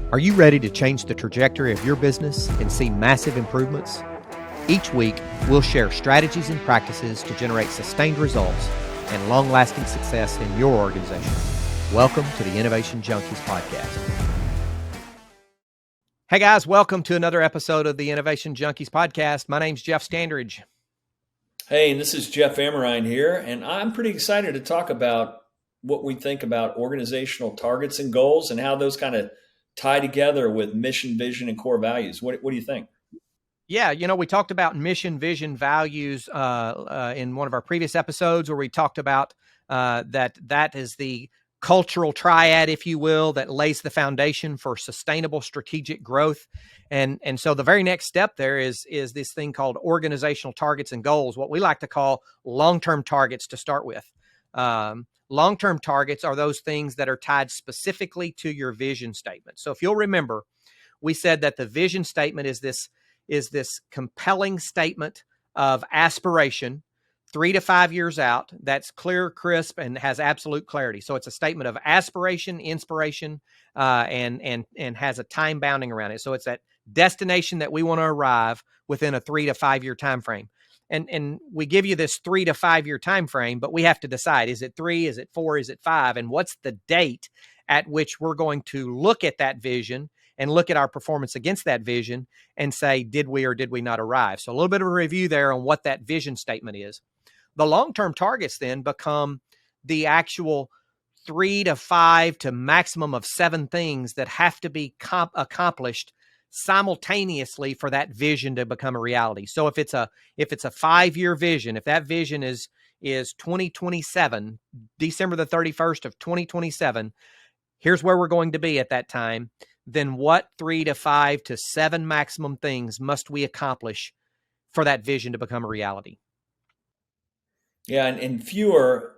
Are you ready to change the trajectory of your business and see massive improvements? Each week, we'll share strategies and practices to generate sustained results and long-lasting success in your organization. Welcome to the Innovation Junkies podcast. Hey guys, welcome to another episode of the Innovation Junkies podcast. My name's Jeff Standridge. Hey, this is Jeff Ammerine here, and I'm pretty excited to talk about what we think about organizational targets and goals and how those kind of tie together with mission, vision, and core values. What do you think? Yeah, we talked about mission, vision, values in one of our previous episodes where we talked about that is the cultural triad, if you will, that lays the foundation for sustainable strategic growth. And so the very next step there is this thing called organizational targets and goals, what we like to call long-term targets to start with. Long-term targets are those things that are tied specifically to your vision statement. So if you'll remember, we said that the vision statement is this compelling statement of aspiration 3 to 5 years out that's clear, crisp, and has absolute clarity. So it's a statement of aspiration, inspiration, and has a time bounding around it. So it's that destination that we want to arrive within a 3 to 5 year time frame. And we give you this 3 to 5 year time frame, but we have to decide, is it 3, is it 4, is it 5, and what's the date at which we're going to look at that vision and look at our performance against that vision and say, did we or did we not arrive? So a little bit of a review there on what that vision statement is. The long-term targets then become the actual 3 to 5 to maximum of 7 things that have to be accomplished simultaneously for that vision to become a reality. So if it's a 5-year vision, if that vision is 2027, December the 31st of 2027, here's where we're going to be at that time. Then what 3 to 5 to 7 maximum things must we accomplish for that vision to become a reality? Yeah, and fewer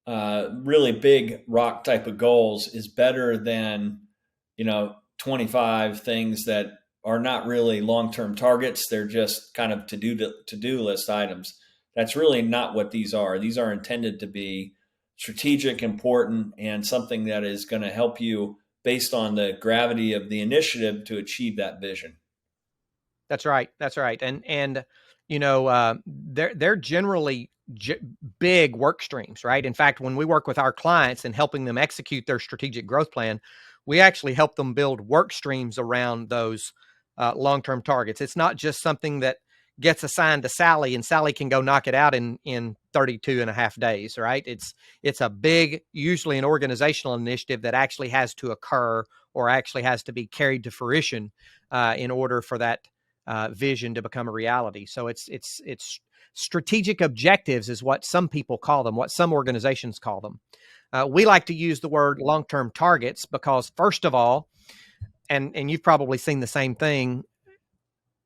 really big rock type of goals is better than 25 things that are not really long-term targets. They're just kind of to-do list items. That's really not what these are. These are intended to be strategic, important, and something that is going to help you based on the gravity of the initiative to achieve that vision. That's right. And they're generally big work streams, right? In fact, when we work with our clients and helping them execute their strategic growth plan, we actually help them build work streams around those long-term targets. It's not just something that gets assigned to Sally and Sally can go knock it out in 32 and a half days, right? It's a big, usually an organizational initiative that actually has to occur or actually has to be carried to fruition in order for that vision to become a reality. So it's strategic objectives is what some people call them, what some organizations call them. We like to use the word long-term targets because, first of all, and you've probably seen the same thing,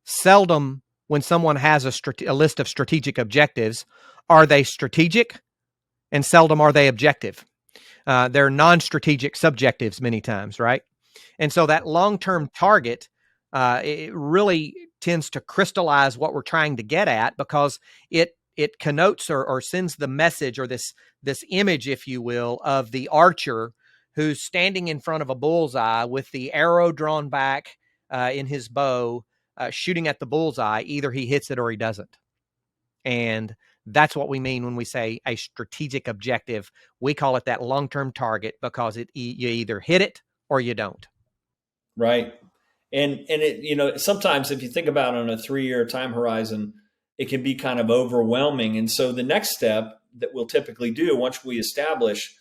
seldom when someone has a list of strategic objectives, are they strategic, and seldom are they objective. They're non-strategic subjectives many times, right? And so that long-term target, it really tends to crystallize what we're trying to get at because it connotes or sends the message or this image, if you will, of the archer who's standing in front of a bullseye with the arrow drawn back in his bow, shooting at the bullseye. Either he hits it or he doesn't. And that's what we mean when we say a strategic objective. We call it that long-term target because you either hit it or you don't. Right. And it, sometimes if you think about it on a 3-year time horizon, it can be kind of overwhelming. And so the next step that we'll typically do once we establish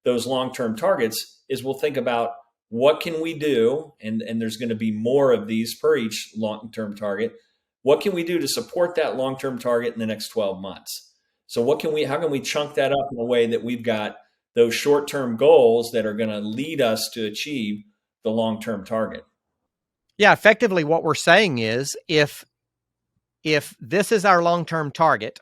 those long-term targets is we'll think about what can we do, and there's going to be more of these per each long-term target. What can we do to support that long-term target in the next 12 months? So how can we chunk that up in a way that we've got those short-term goals that are going to lead us to achieve the long-term target? Yeah, effectively what we're saying is if this is our long-term target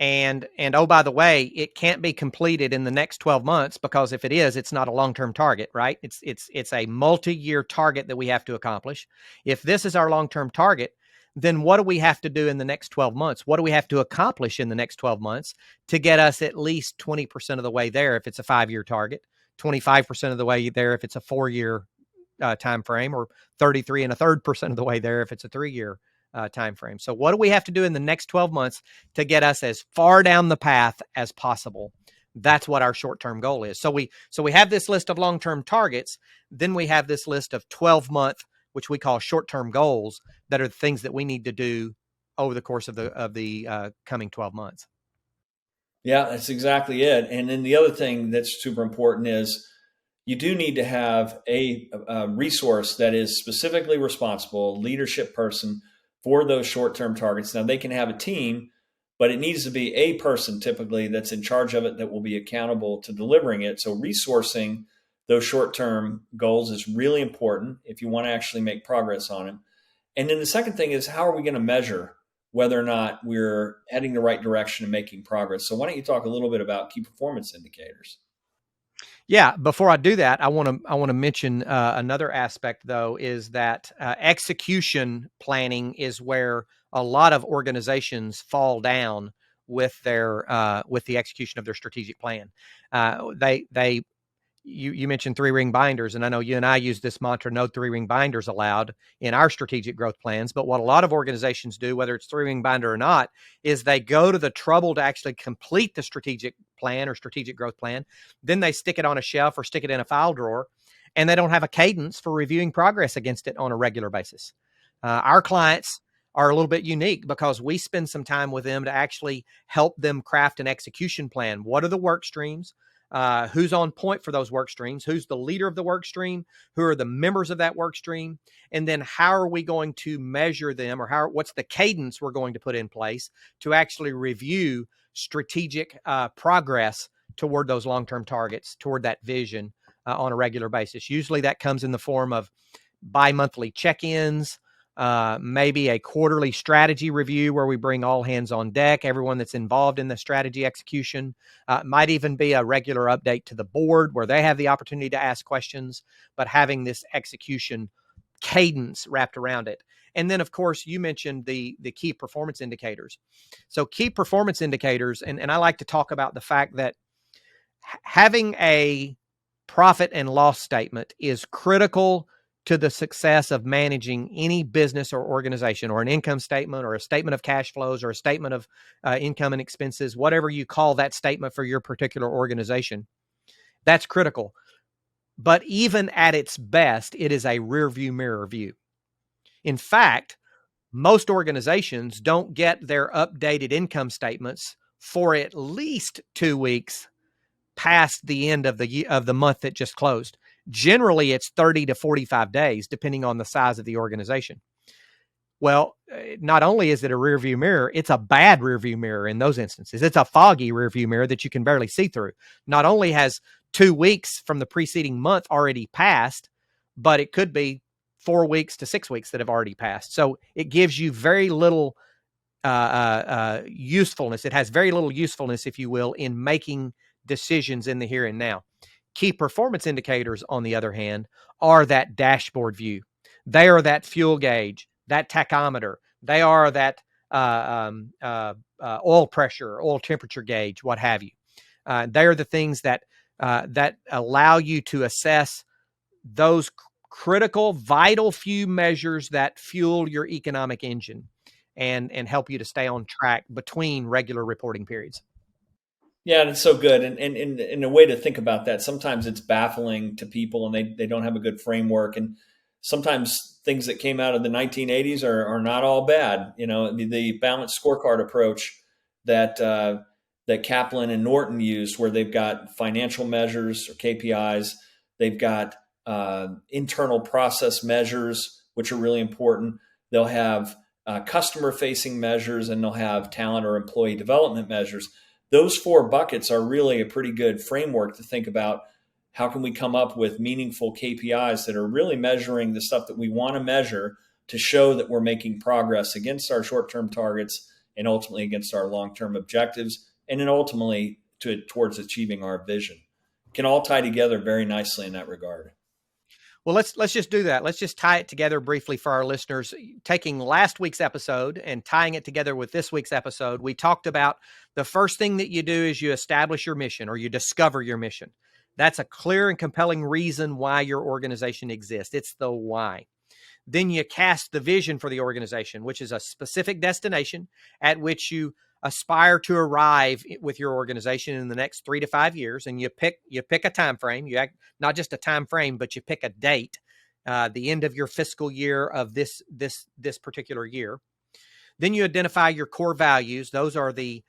and oh, by the way, it can't be completed in the next 12 months because if it is, it's not a long-term target, right? It's a multi-year target that we have to accomplish. If this is our long-term target, then what do we have to do in the next 12 months? What do we have to accomplish in the next 12 months to get us at least 20% of the way there if it's a 5-year target, 25% of the way there if it's a 4-year time frame, or 33.33% of the way there if it's a 3-year time frame. So what do we have to do in the next 12 months to get us as far down the path as possible? That's what our short-term goal is. So we have this list of long-term targets. Then we have this list of 12-month, which we call short-term goals, that are the things that we need to do over the course of the coming 12 months. Yeah, that's exactly it. And then the other thing that's super important is you do need to have a resource that is specifically responsible, a leadership person for those short-term targets. Now, they can have a team, but it needs to be a person typically that's in charge of it that will be accountable to delivering it. So resourcing those short-term goals is really important if you want to actually make progress on them. And then the second thing is, how are we going to measure whether or not we're heading the right direction and making progress? So why don't you talk a little bit about key performance indicators? Yeah, before I do that, I want to mention another aspect, though, is that execution planning is where a lot of organizations fall down with the execution of their strategic plan. You mentioned 3-ring binders, and I know you and I use this mantra, no 3-ring binders allowed, in our strategic growth plans. But what a lot of organizations do, whether it's 3-ring binder or not, is they go to the trouble to actually complete the strategic plan or strategic growth plan. Then they stick it on a shelf or stick it in a file drawer, and they don't have a cadence for reviewing progress against it on a regular basis. Our clients are a little bit unique because we spend some time with them to actually help them craft an execution plan. What are the work streams? Who's on point for those work streams? Who's the leader of the work stream? Who are the members of that work stream? And then how are we going to measure them, or what's the cadence we're going to put in place to actually review strategic progress toward those long-term targets, toward that vision on a regular basis? Usually that comes in the form of bi-monthly check-ins, maybe a quarterly strategy review where we bring all hands on deck, everyone that's involved in the strategy execution. Might even be a regular update to the board where they have the opportunity to ask questions, but having this execution cadence wrapped around it. And then, of course, you mentioned the key performance indicators. So key performance indicators, and I like to talk about the fact that having a profit and loss statement is critical to the success of managing any business or organization, or an income statement or a statement of cash flows or a statement of income and expenses, whatever you call that statement for your particular organization. That's critical. But even at its best, it is a rear view mirror view. In fact, most organizations don't get their updated income statements for at least 2 weeks past the end of the month that just closed. Generally, it's 30 to 45 days, depending on the size of the organization. Well, not only is it a rearview mirror, it's a bad rearview mirror in those instances. It's a foggy rearview mirror that you can barely see through. Not only has 2 weeks from the preceding month already passed, but it could be 4 weeks to 6 weeks that have already passed. So it gives you very little usefulness. It has very little usefulness, if you will, in making decisions in the here and now. Key performance indicators, on the other hand, are that dashboard view. They are that fuel gauge, that tachometer. They are that oil pressure, oil temperature gauge, what have you. They are the things that allow you to assess those critical, vital few measures that fuel your economic engine and help you to stay on track between regular reporting periods. Yeah, and it's so good. And a way to think about that, sometimes it's baffling to people and they don't have a good framework. And sometimes things that came out of the 1980s are not all bad. You know, the balanced scorecard approach that Kaplan and Norton used, where they've got financial measures or KPIs, they've got internal process measures, which are really important. They'll have customer-facing measures, and they'll have talent or employee development measures. Those 4 buckets are really a pretty good framework to think about how can we come up with meaningful KPIs that are really measuring the stuff that we want to measure to show that we're making progress against our short-term targets and ultimately against our long-term objectives, and then ultimately towards achieving our vision. It can all tie together very nicely in that regard. Well, let's just do that. Let's just tie it together briefly for our listeners. Taking last week's episode and tying it together with this week's episode, we talked about the first thing that you do is you establish your mission, or you discover your mission. That's a clear and compelling reason why your organization exists. It's the why. Then you cast the vision for the organization, which is a specific destination at which you aspire to arrive with your organization in the next 3 to 5 years. And you pick a time frame. Not just a time frame, but you pick a date, the end of your fiscal year of this particular year. Then you identify your core values. Those are the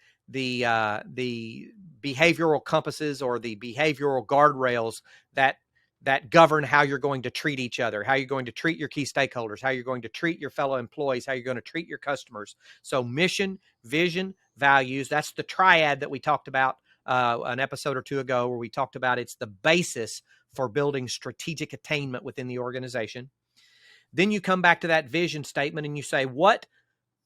behavioral compasses or the behavioral guardrails that govern how you're going to treat each other, how you're going to treat your key stakeholders, how you're going to treat your fellow employees, how you're going to treat your customers. So mission, vision, values, that's the triad that we talked about an episode or two ago, where we talked about it's the basis for building strategic attainment within the organization. Then you come back to that vision statement and you say, what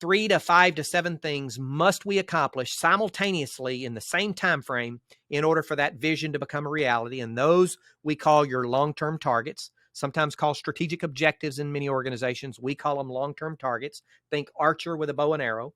3 to 5 to 7 things must we accomplish simultaneously in the same time frame in order for that vision to become a reality? And those we call your long-term targets, sometimes called strategic objectives in many organizations. We call them long-term targets. Think archer with a bow and arrow.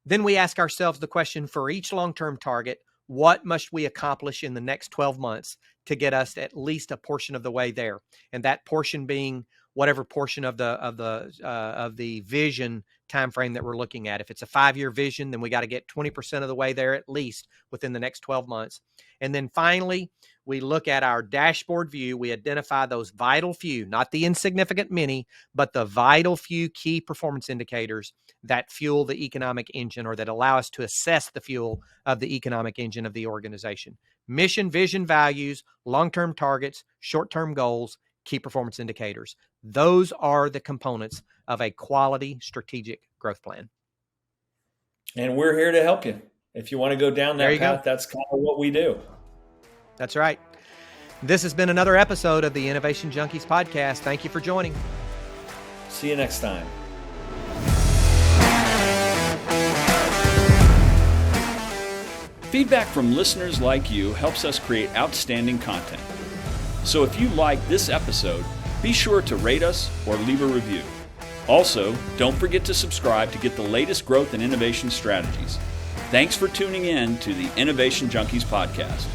Then we ask ourselves the question, for each long-term target, what must we accomplish in the next 12 months to get us at least a portion of the way there? And that portion being whatever portion of the vision time frame that we're looking at. If it's a 5-year vision, then we got to get 20% of the way there at least within the next 12 months. And then finally, we look at our dashboard view. We identify those vital few, not the insignificant many, but the vital few key performance indicators that fuel the economic engine, or that allow us to assess the fuel of the economic engine of the organization. Mission, vision, values, long-term targets, short-term goals, key performance indicators. Those are the components of a quality strategic growth plan. And we're here to help you. If you want to go down that path, that's kind of what we do. That's right. This has been another episode of the Innovation Junkies podcast. Thank you for joining. See you next time. Feedback from listeners like you helps us create outstanding content. So if you like this episode, be sure to rate us or leave a review. Also, don't forget to subscribe to get the latest growth and innovation strategies. Thanks for tuning in to the Innovation Junkies podcast.